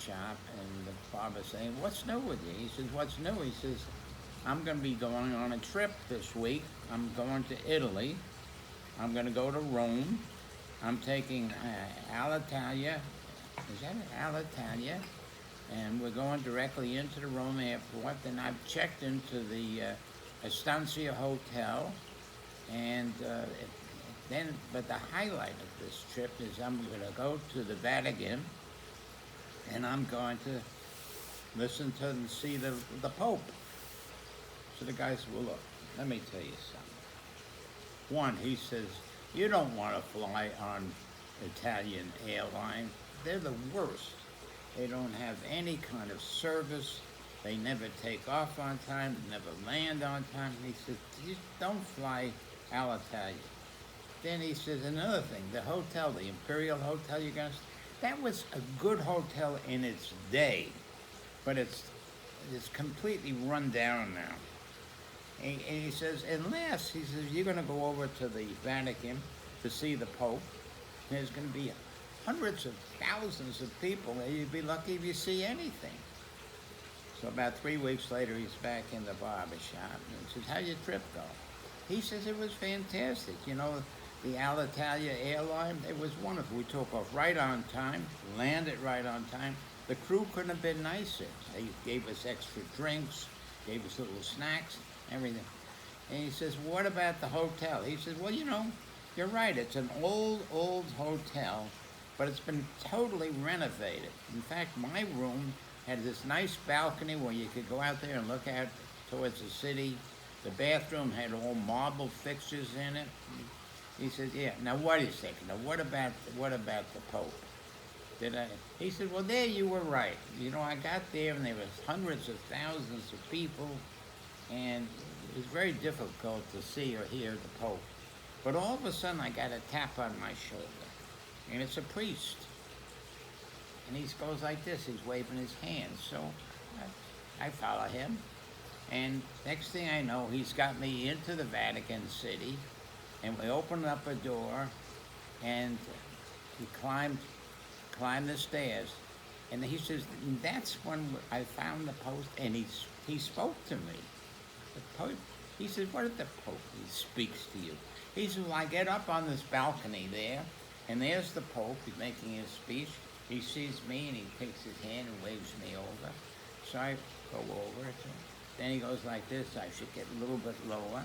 shop, and the barber saying, "What's new with you?" He says, "What's new?" He says, "I'm going to be going on a trip this week. I'm going to Italy. I'm going to go to Rome. I'm taking Alitalia. Is that it? Alitalia? And we're going directly into the Rome airport. Then I've checked into the Estancia Hotel, and but the highlight of this trip is I'm going to go to the Vatican, and I'm going to listen to and see the Pope." So the guy said, "Well, look, let me tell you something. One," he says, "you don't want to fly on Italian airline. They're the worst. They don't have any kind of service. They never take off on time, never land on time." He says, "You don't fly Alitalia." Then he says, "Another thing, the hotel, the Imperial Hotel you're going to, that was a good hotel in its day, but it's completely run down now." And he says, "Unless," he says, "you're going to go over to the Vatican to see the Pope, and there's going to be hundreds of thousands of people, and you'd be lucky if you see anything." So about 3 weeks later, he's back in the barber shop, and he says, "How'd your trip go?" He says, "It was fantastic. You know, the Alitalia airline, it was wonderful. We took off right on time, landed right on time. The crew couldn't have been nicer. They gave us extra drinks, gave us little snacks, everything." And he says, "What about the hotel?" He says, "Well, you know, you're right. It's an old hotel, but it's been totally renovated. In fact, my room had this nice balcony where you could go out there and look out towards the city. The bathroom had all marble fixtures in it." He said, "Yeah, now what is it? Now what about the Pope? Did I?" He said, "Well, there you were right. You know, I got there and there was hundreds of thousands of people, and it was very difficult to see or hear the Pope. But all of a sudden I got a tap on my shoulder, and it's a priest. And he goes like this, he's waving his hand. So I follow him, and next thing I know, he's got me into the Vatican City, and we opened up a door, and he climbed the stairs, and he says, "That's when I found the post," and he spoke to me. The Pope, he says, "What did the Pope?" He speaks to you. He says, "Well, I get up on this balcony there, and there's the Pope. He's making his speech. He sees me, and he takes his hand and waves me over. So I go over to him. Then he goes like this. I should get a little bit lower,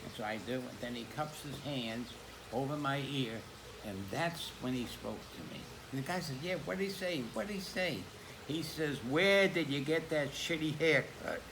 and so I do. And then he cups his hands over my ear, and that's when he spoke to me." And the guy says, "Yeah, what did he say? What did he say?" He says, "Where did you get that shitty haircut?"